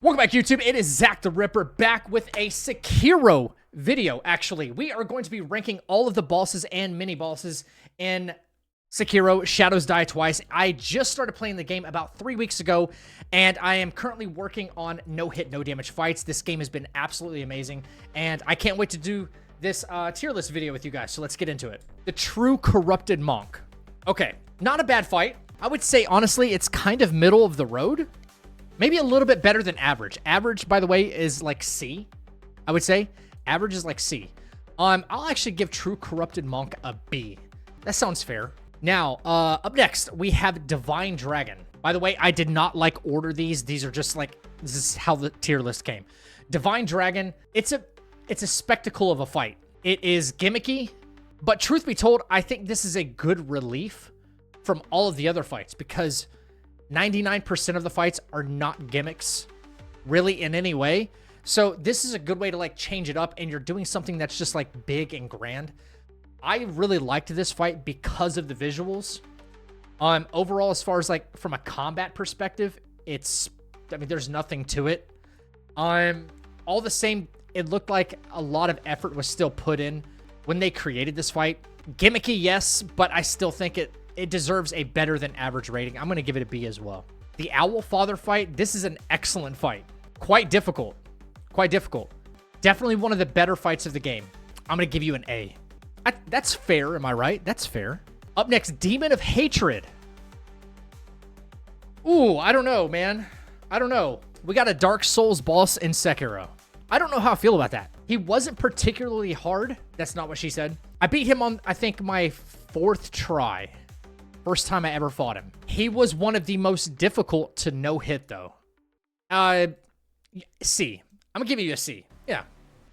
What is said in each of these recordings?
Welcome back, YouTube. It is Zach the Ripper back with a Sekiro video, actually. We are going to be ranking all of the bosses and mini-bosses in Sekiro Shadows Die Twice. I just started playing the game about 3 weeks ago, and I am currently working on no-hit, no-damage fights. This game has been absolutely amazing, and I can't wait to do this tier list video with you guys, so let's get into it. The True Corrupted Monk. Okay, not a bad fight. I would say, honestly, it's kind of middle of the road. Maybe a little bit better than average. Average, by the way, is like C, I would say. Average is like C. I'll actually give True Corrupted Monk a B. That sounds fair. Now, up next, we have Divine Dragon. By the way, I did not order these. These are just this is how the tier list came. Divine Dragon, it's a spectacle of a fight. It is gimmicky, but truth be told, I think this is a good relief from all of the other fights because 99% of the fights are not gimmicks really in any way. So this is a good way to change it up, and you're doing something that's just big and grand. I really liked this fight because of the visuals. Overall, as far as from a combat perspective, there's nothing to it. All the same, it looked like a lot of effort was still put in when they created this fight. Gimmicky, yes, but I still think it deserves a better than average rating. I'm going to give it a B as well. The Owl Father fight, this is an excellent fight. Quite difficult. Quite difficult. Definitely one of the better fights of the game. I'm going to give you an A. That's fair, am I right? That's fair. Up next, Demon of Hatred. Ooh, I don't know, man. I don't know. We got a Dark Souls boss in Sekiro. I don't know how I feel about that. He wasn't particularly hard. That's not what she said. I beat him on, I think, my 4th try. First time I ever fought him. He was one of the most difficult to no-hit, though. C. I'm gonna give you a C. Yeah.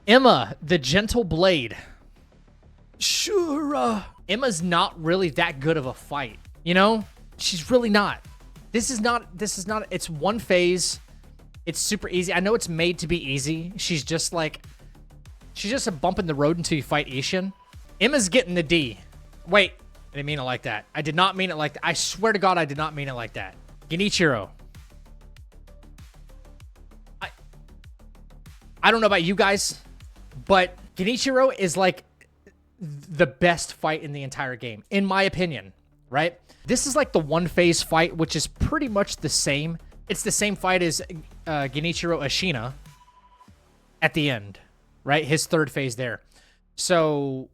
Emma, the Gentle Blade. Sure. Emma's not really that good of a fight. You know? She's really not. This is not, it's one phase. It's super easy. I know it's made to be easy. She's just a bump in the road until you fight Isshin. Emma's getting the D. Wait. I didn't mean it like that. I did not mean it like that. I swear to God, I did not mean it like that. Genichiro. I don't know about you guys, but Genichiro is the best fight in the entire game, in my opinion, right? This is the one phase fight, which is pretty much the same. It's the same fight as Genichiro Ashina at the end, right? His 3rd phase there. So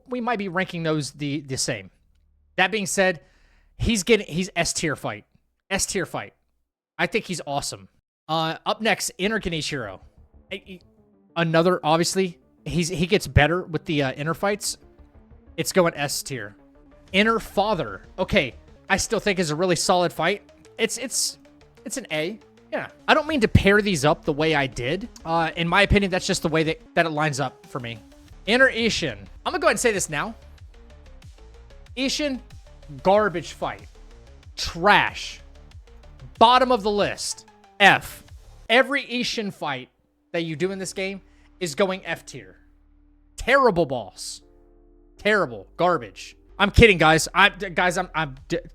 we might be ranking those the same. That being said, he's S tier fight. S tier fight. I think he's awesome. Up next, Inner Genichiro. Another, obviously, he gets better with the inner fights. It's going S tier. Inner Father. Okay, I still think is a really solid fight. It's an A. Yeah. I don't mean to pair these up the way I did. In my opinion, that's just the way that it lines up for me. Inner Isshin. I'm gonna go ahead and say this now. Isshin, garbage fight. Trash. Bottom of the list. F. Every Isshin fight that you do in this game is going F tier. Terrible boss. Terrible. Garbage. I'm kidding, guys.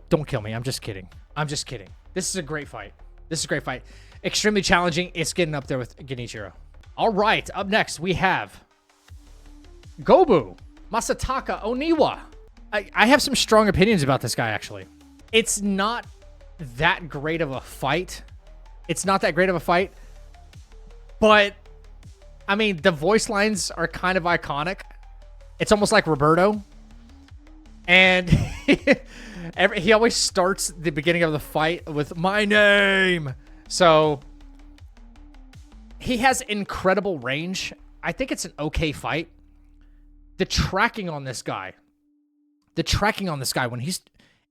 Don't kill me. I'm just kidding. I'm just kidding. This is a great fight. This is a great fight. Extremely challenging. It's getting up there with Genichiro. All right. Up next, we have Gobu, Masataka Oniwa. I have some strong opinions about this guy, actually. It's not that great of a fight. It's not that great of a fight. But, I mean, the voice lines are kind of iconic. It's almost like Roberto. And he always starts the beginning of the fight with, "My name." So, he has incredible range. I think it's an okay fight. The tracking on this guy, when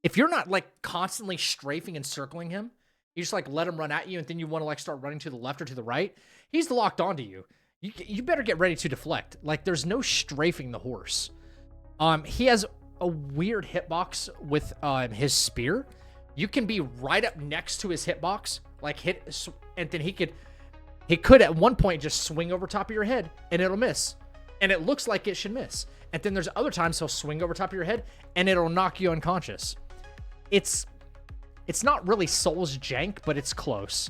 if you're not constantly strafing and circling him, you just let him run at you, and then you want to start running to the left or to the right, he's locked onto you. You better get ready to deflect. There's no strafing the horse. He has a weird hitbox with his spear. You can be right up next to his hitbox, and then he could at one point just swing over top of your head and it'll miss. And it looks like it should miss. And then there's other times he'll swing over top of your head and it'll knock you unconscious. It's not really Souls jank, but it's close.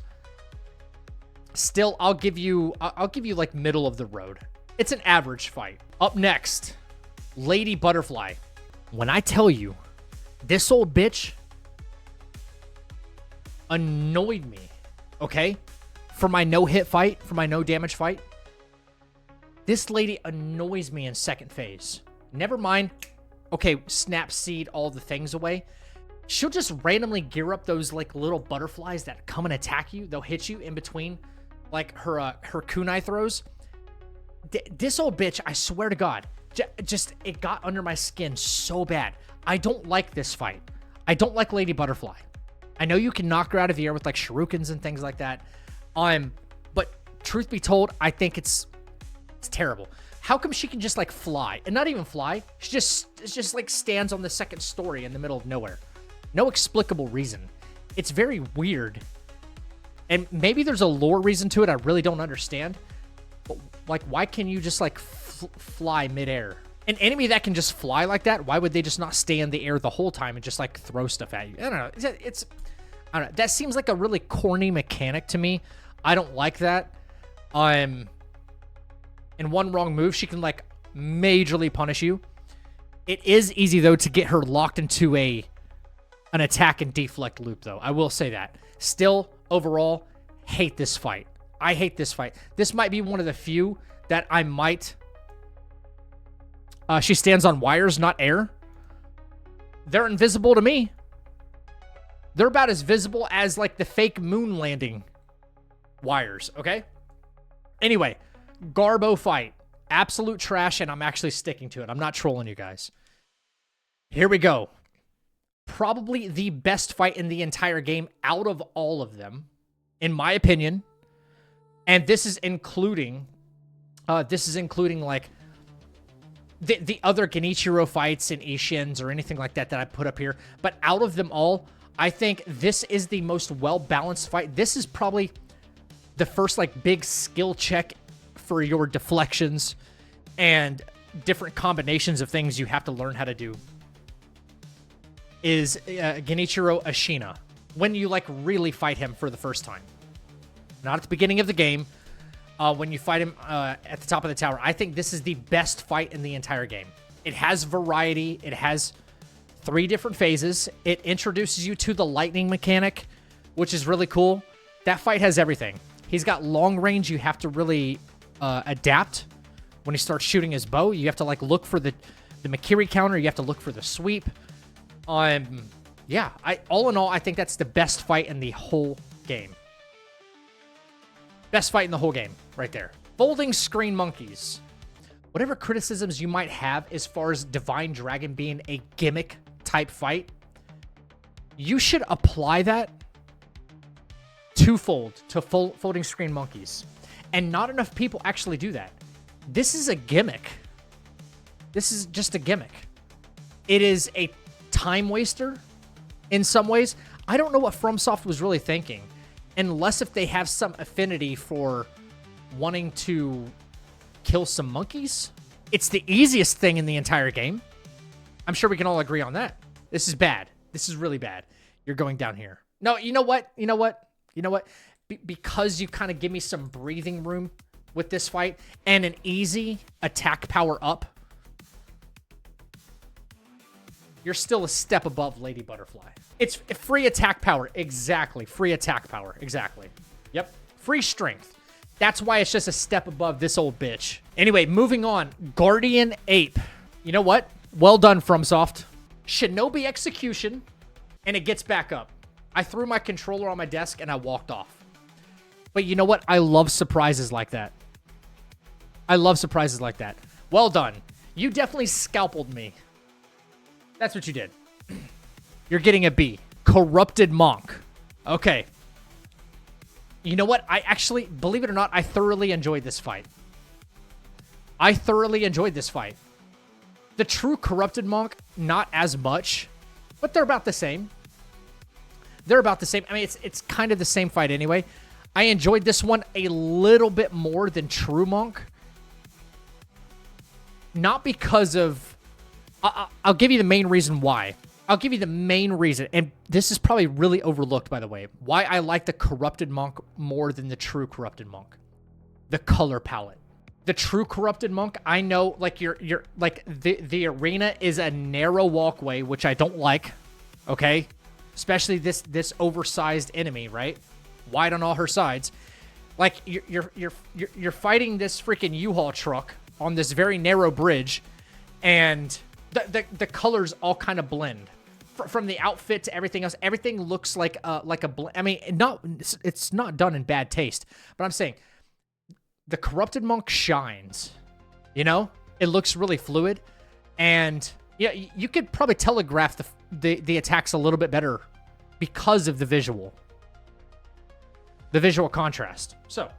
Still, I'll give you like middle of the road. It's an average fight. Up next, Lady Butterfly. When I tell you, this old bitch annoyed me, okay? For my no-hit fight, for my no-damage fight, this lady annoys me in second phase. Never mind, okay, snap seed all the things away. She'll just randomly gear up those like little butterflies that come and attack you. They'll hit you in between like her kunai throws. This old bitch, I swear to God, just it got under my skin so bad. I don't like this fight. I don't like Lady Butterfly. I know you can knock her out of the air with like shurikens and things like that. But truth be told, I think it's terrible. How come she can just like fly and not even fly? She just like stands on the second story in the middle of nowhere. No explicable reason. It's very weird. And maybe there's a lore reason to it I really don't understand. But like, why can you just like fly midair? An enemy that can just fly like that, why would they just not stay in the air the whole time and just like throw stuff at you? I don't know. I don't know. That seems like a really corny mechanic to me. I don't like that. In one wrong move, she can like majorly punish you. It is easy though to get her locked into an attack and deflect loop though. I will say that. Still, overall, hate this fight. I hate this fight. This might be one of the few that I might... she stands on wires, not air. They're invisible to me. They're about as visible as like the fake moon landing wires, okay? Anyway, Garbo fight. Absolute trash, and I'm actually sticking to it. I'm not trolling you guys. Here we go. Probably the best fight in the entire game out of all of them, in my opinion. And this is including like the other Genichiro fights and Isshin's or anything like that I put up here. But out of them all, I think this is the most well-balanced fight. This is probably the first like big skill check for your deflections and different combinations of things you have to learn how to do. Is Genichiro Isshin, when you like really fight him for the first time. Not at the beginning of the game, when you fight him at the top of the tower. I think this is the best fight in the entire game. It has variety. It has 3 different phases. It introduces you to the lightning mechanic, which is really cool. That fight has everything. He's got long range. You have to really adapt when he starts shooting his bow. You have to like look for the Makiri counter. You have to look for the sweep. Yeah, all in all, I think that's the best fight in the whole game. Best fight in the whole game, right there. Folding Screen Monkeys. Whatever criticisms you might have as far as Divine Dragon being a gimmick type fight, you should apply that twofold to Folding Screen Monkeys. And not enough people actually do that. This is a gimmick. This is just a gimmick. It is a time waster in some ways. I don't know what FromSoft was really thinking, unless if they have some affinity for wanting to kill some monkeys. It's the easiest thing in the entire game. I'm sure we can all agree on that. This is bad. This is really bad. You're going down here. No, you know what? You know what? You know what? Because you kind of give me some breathing room with this fight and an easy attack power up, you're still a step above Lady Butterfly. It's free attack power. Exactly. Free attack power. Exactly. Yep. Free strength. That's why it's just a step above this old bitch. Anyway, moving on. Guardian Ape. You know what? Well done, FromSoft. Shinobi Execution, and it gets back up. I threw my controller on my desk and I walked off. But you know what? I love surprises like that. I love surprises like that. Well done. You definitely scalpeled me. That's what you did. You're getting a B. Corrupted Monk. Okay. You know what? I actually, believe it or not, I thoroughly enjoyed this fight. I thoroughly enjoyed this fight. The true Corrupted Monk, not as much, but they're about the same. They're about the same. I mean, it's kind of the same fight anyway. I enjoyed this one a little bit more than True Monk. Not because of... I'll give you the main reason why. I'll give you the main reason, and this is probably really overlooked, by the way, why I like the Corrupted Monk more than the True Corrupted Monk. The color palette. The True Corrupted Monk, I know, like, you're like, the arena is a narrow walkway, which I don't like, okay? Especially this oversized enemy, right? Wide on all her sides. Like, you're fighting this freaking U-Haul truck on this very narrow bridge, and the colors all kind of blend. From the outfit to everything else, everything looks like a blend. I mean, it's not done in bad taste, but I'm saying the Corrupted Monk shines. You know, it looks really fluid, and yeah, you could probably telegraph the attacks a little bit better because of the visual contrast. So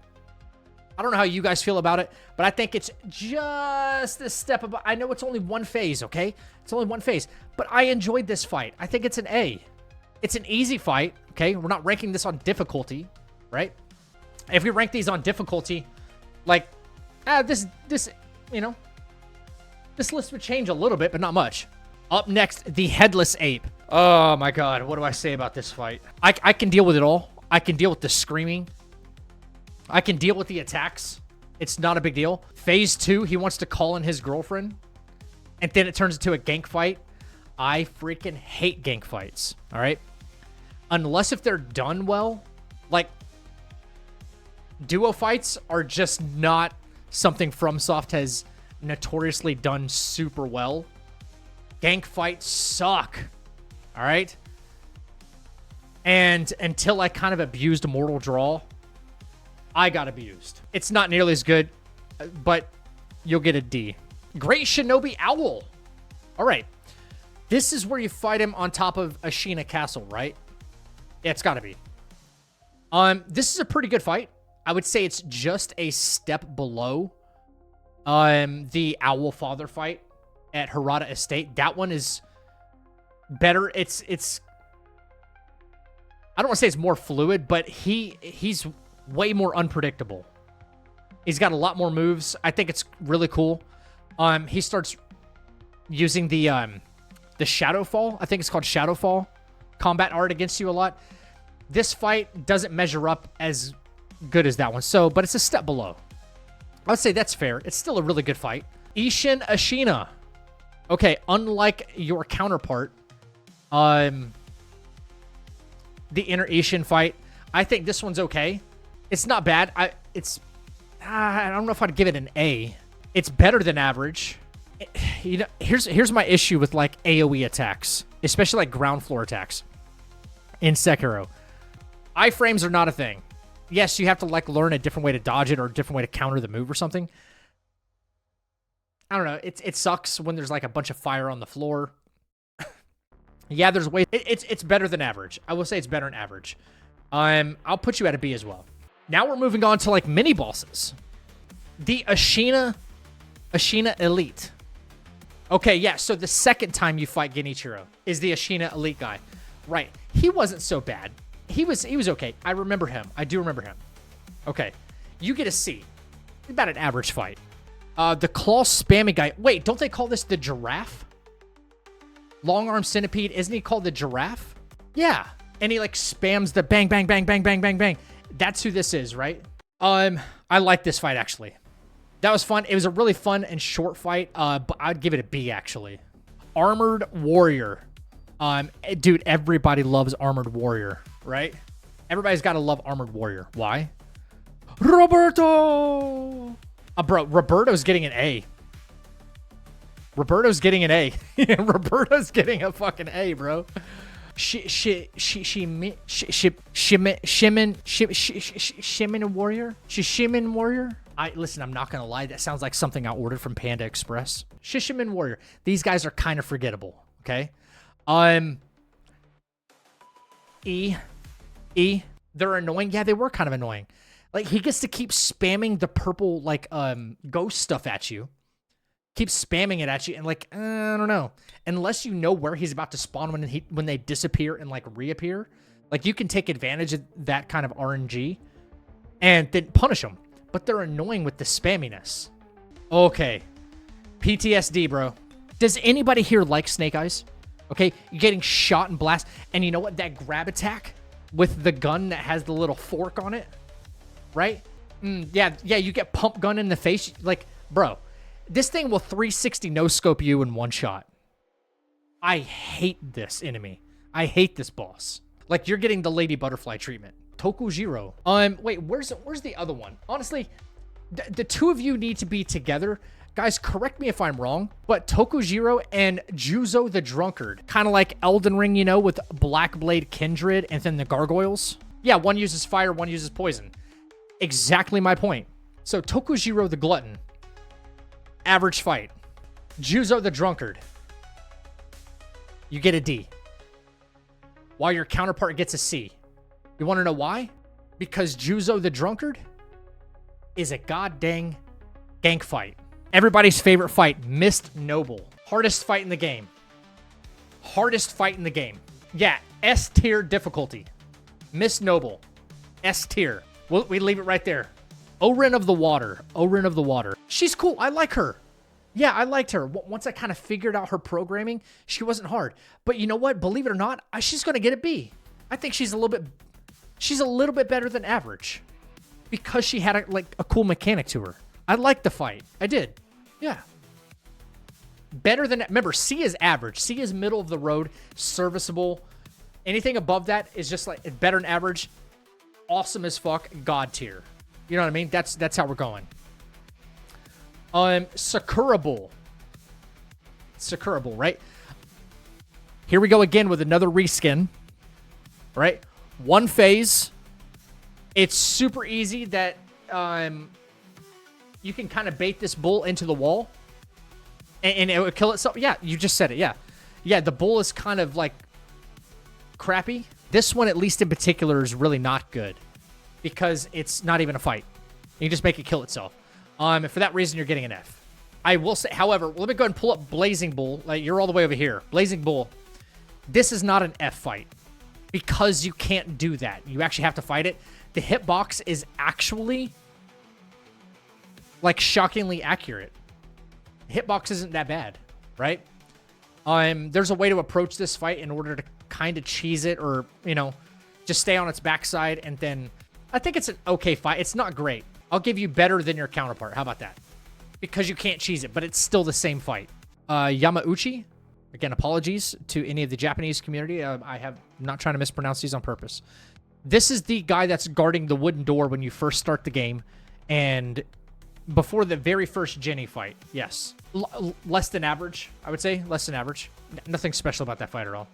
I don't know how you guys feel about it, but I think it's just a step above. I know it's only one phase, okay? It's only one phase, but I enjoyed this fight. I think it's an A. It's an easy fight, okay? We're not ranking this on difficulty, right? If we rank these on difficulty, like, this, you know, this list would change a little bit, but not much. Up next, the Headless Ape. Oh my God, what do I say about this fight? I can deal with it all. I can deal with the screaming. I can deal with the attacks. It's not a big deal. Phase 2, he wants to call in his girlfriend, and then it turns into a gank fight. I freaking hate gank fights, all right? Unless if they're done well. Like, duo fights are just not something FromSoft has notoriously done super well. Gank fights suck, all right? And until I kind of abused Mortal Draw, I got abused. It's not nearly as good, but you'll get a D. Great Shinobi Owl. All right. This is where you fight him on top of Ashina Castle, right? Yeah, it's got to be. This is a pretty good fight. I would say it's just a step below the Owl Father fight at Harada Estate. That one is better. It's I don't want to say it's more fluid, but he's way more unpredictable. He's got a lot more moves. I think it's really cool. He starts using the Shadowfall. I think it's called Shadowfall combat art against you a lot. This fight doesn't measure up as good as that one. So, but it's a step below. I would say that's fair. It's still a really good fight. Isshin Ashina. Okay, unlike your counterpart, the inner Isshin fight, I think this one's okay. It's not bad. I don't know if I'd give it an A. It's better than average. You know, here's my issue with like AoE attacks, especially like ground floor attacks in Sekiro. Iframes are not a thing. Yes, you have to like learn a different way to dodge it or a different way to counter the move or something. I don't know. It sucks when there's like a bunch of fire on the floor. Yeah, there's ways. It's better than average. I will say it's better than average. I'll put you at a B as well. Now we're moving on to like mini bosses. The Ashina Elite. Okay, yeah, so the second time you fight Genichiro is the Ashina Elite guy. Right. He wasn't so bad. He was okay. I remember him. I do remember him. Okay. You get a C. About an average fight. The claw spamming guy. Wait, don't they call this the giraffe? Long arm centipede. Isn't he called the giraffe? Yeah. And he like spams the bang, bang, bang, bang, bang, bang, bang. That's who this is, right? I like this fight, actually. That was fun. It was a really fun and short fight, but I'd give it a B, actually. Armored Warrior. Dude, everybody loves Armored Warrior, right? Everybody's got to love Armored Warrior. Why? Roberto! Bro, Roberto's getting an A. Roberto's getting an A. Roberto's getting a fucking A, bro. Shimin Warrior? Shishimin Warrior? Listen, I'm not gonna lie, that sounds like something I ordered from Panda Express. Shishimin Warrior. These guys are kind of forgettable, okay? E. They're annoying. Yeah, they were kind of annoying. Like, he gets to keep spamming the purple, like, ghost stuff at you. Keeps spamming it at you, and like, I don't know. Unless you know where he's about to spawn when they disappear and like reappear, like you can take advantage of that kind of RNG and then punish them. But they're annoying with the spamminess. Okay, PTSD, bro. Does anybody here like Snake Eyes? Okay, you're getting shot and blast. And you know what? That grab attack with the gun that has the little fork on it, right? Yeah, you get pump gun in the face. Like, bro, this thing will 360 no-scope you in one shot. I hate this enemy. I hate this boss. Like, you're getting the Lady Butterfly treatment. Tokujiro. Wait, where's the other one? Honestly, the two of you need to be together. Guys, correct me if I'm wrong, but Tokujiro and Juzo the Drunkard, kind of like Elden Ring, you know, with Blackblade Kindred and then the gargoyles. Yeah, one uses fire, one uses poison. Exactly my point. So Tokujiro the Glutton, average fight. Juzo the Drunkard, you get a D, while your counterpart gets a C. You want to know why? Because Juzo the Drunkard is a goddamn gank fight. Everybody's favorite fight, Mist Noble. Hardest fight in the game. Hardest fight in the game. Yeah, S tier difficulty. Mist Noble, S tier. We leave it right there. Orin of the Water. Orin of the Water. She's cool. I like her. Yeah, I liked her. Once I kind of figured out her programming, she wasn't hard. But you know what? Believe it or not, she's going to get a B. I think she's a little bit better than average because she had a cool mechanic to her. I liked the fight. I did. Yeah. Better than... Remember, C is average. C is middle of the road, serviceable. Anything above that is just like better than average, awesome as fuck, god tier. You know what I mean? That's how we're going. Sekurable. Sekurable, right? Here we go again with another reskin. Right? One phase. It's super easy that you can kind of bait this bull into the wall and it would kill itself. Yeah, you just said it. Yeah. Yeah, the bull is kind of like crappy. This one, at least in particular, is really not good because it's not even a fight. You just make it kill itself. And for that reason, you're getting an F. I will say, however, let me go ahead and pull up Blazing Bull. Like, you're all the way over here. Blazing Bull. This is not an F fight because you can't do that. You actually have to fight it. The hitbox is actually like shockingly accurate. Hitbox isn't that bad, right? There's a way to approach this fight in order to kind of cheese it or, you know, just stay on its backside. And then I think it's an okay fight. It's not great. I'll give you better than your counterpart. How about that? Because you can't cheese it, but it's still the same fight. Yamauchi. Again, apologies to any of the Japanese community. I'm not trying to mispronounce these on purpose. This is the guy that's guarding the wooden door when you first start the game. And before the very first Jenny fight. Yes. Less than average, I would say. Less than average. Nothing special about that fight at all.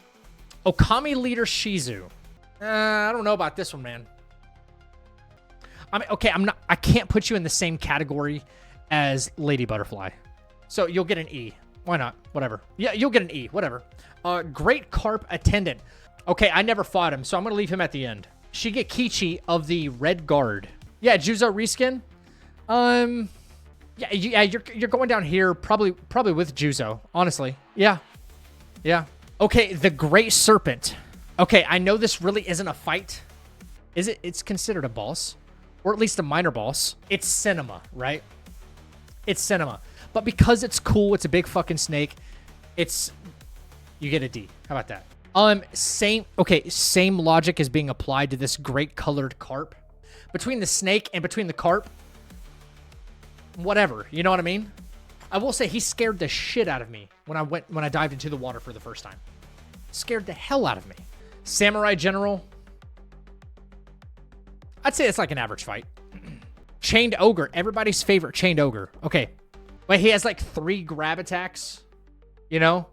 Okami leader Shizu. I don't know about this one, man. I mean, okay, I can't put you in the same category as Lady Butterfly. So you'll get an E. Why not? Whatever. Yeah, you'll get an E. Whatever. Great Carp Attendant. Okay, I never fought him, so I'm going to leave him at the end. Shigekichi of the Red Guard. Yeah, Juzo reskin. Yeah, you're going down here probably with Juzo, honestly. Yeah. Yeah. Okay, the Great Serpent. Okay, I know this really isn't a fight. Is it? It's considered a boss. Or at least a minor boss. It's cinema, right? It's cinema. But because it's cool, it's a big fucking snake, you get a D. How about that? Same logic is being applied to this great colored carp. Between the snake and between the carp, whatever, you know what I mean? I will say he scared the shit out of me when I dived into the water for the first time. Scared the hell out of me. Samurai General. I'd say it's like an average fight. Chained Ogre, everybody's favorite Chained Ogre. Okay. But he has like 3 grab attacks, you know?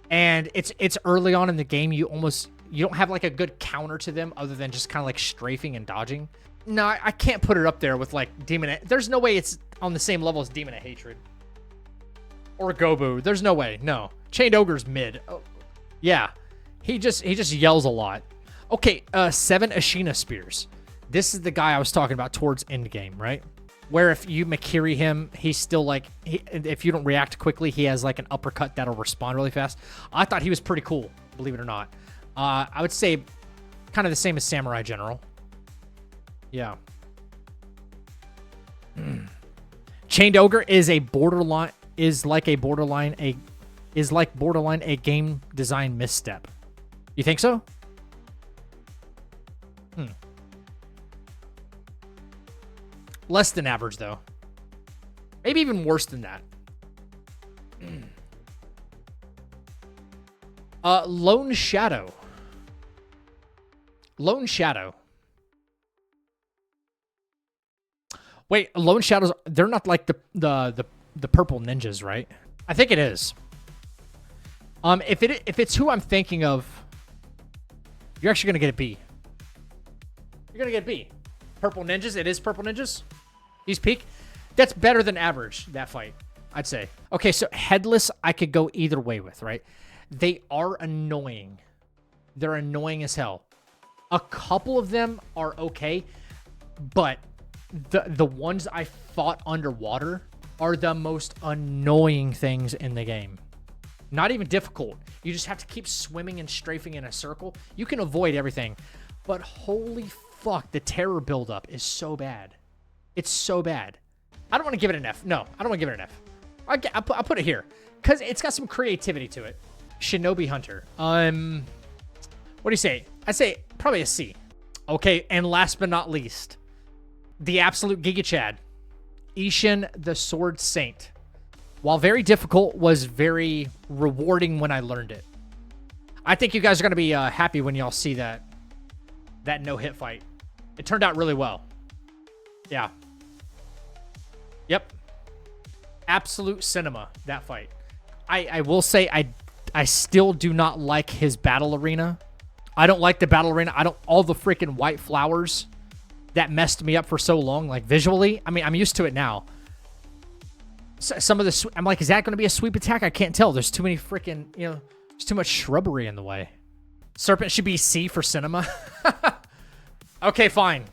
And it's early on in the game. You don't have like a good counter to them other than just kind of like strafing and dodging. No, I can't put it up there with like Demon. There's no way it's on the same level as Demon of Hatred. Or Gobu. There's no way. No. Chained Ogre's mid. Oh, yeah. He just yells a lot. Okay, 7 Ashina Spears. This is the guy I was talking about towards endgame, right? Where if you Makiri him, he's still like, if you don't react quickly, he has like an uppercut that'll respond really fast. I thought he was pretty cool, believe it or not. I would say kind of the same as Samurai General. Yeah. Chained Ogre is like a borderline, is like borderline a game design misstep. You think so? Less than average, though. Maybe even worse than that. Lone Shadow. Lone Shadow. Wait, Lone Shadows, they're not like the purple ninjas, right? I think it is. If it's who I'm thinking of, you're actually gonna get a B. You're gonna get a B. Purple ninjas, it is purple ninjas. He's peak. That's better than average, that fight, I'd say. Okay, so headless I could go either way with, right? They are annoying. They're annoying as hell. A couple of them are okay, but the ones I fought underwater are the most annoying things in the game. Not even difficult. You just have to keep swimming and strafing in a circle. You can avoid everything, but holy fuck, the terror buildup is so bad. It's so bad. I don't want to give it an F. No, I don't want to give it an F. I'll put it here because it's got some creativity to it. Shinobi Hunter. What do you say? I'd say probably a C. Okay, and last but not least, the absolute Giga Chad, Isshin the Sword Saint. While very difficult, was very rewarding when I learned it. I think you guys are going to be happy when y'all see that no-hit fight. It turned out really well. Yeah. Yep. Absolute cinema, that fight. I will say I still do not like his battle arena. I don't like the battle arena. All the freaking white flowers that messed me up for so long, like visually. I mean, I'm used to it now. Some of the, I'm like, is that going to be a sweep attack? I can't tell. There's too many freaking, there's too much shrubbery in the way. Serpent should be C for cinema. Okay, fine.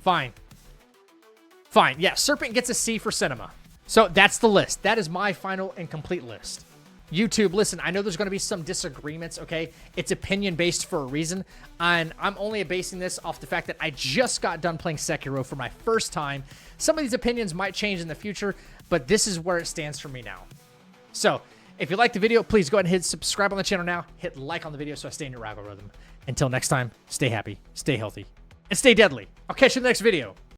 Yeah, Serpent gets a C for cinema. So that's the list. That is my final and complete list. YouTube, listen, I know there's going to be some disagreements, okay? It's opinion-based for a reason, and I'm only basing this off the fact that I just got done playing Sekiro for my first time. Some of these opinions might change in the future, but this is where it stands for me now. So, if you liked the video, please go ahead and hit subscribe on the channel now. Hit like on the video so I stay in your algorithm. Until next time, stay happy, stay healthy, and stay deadly. I'll catch you in the next video.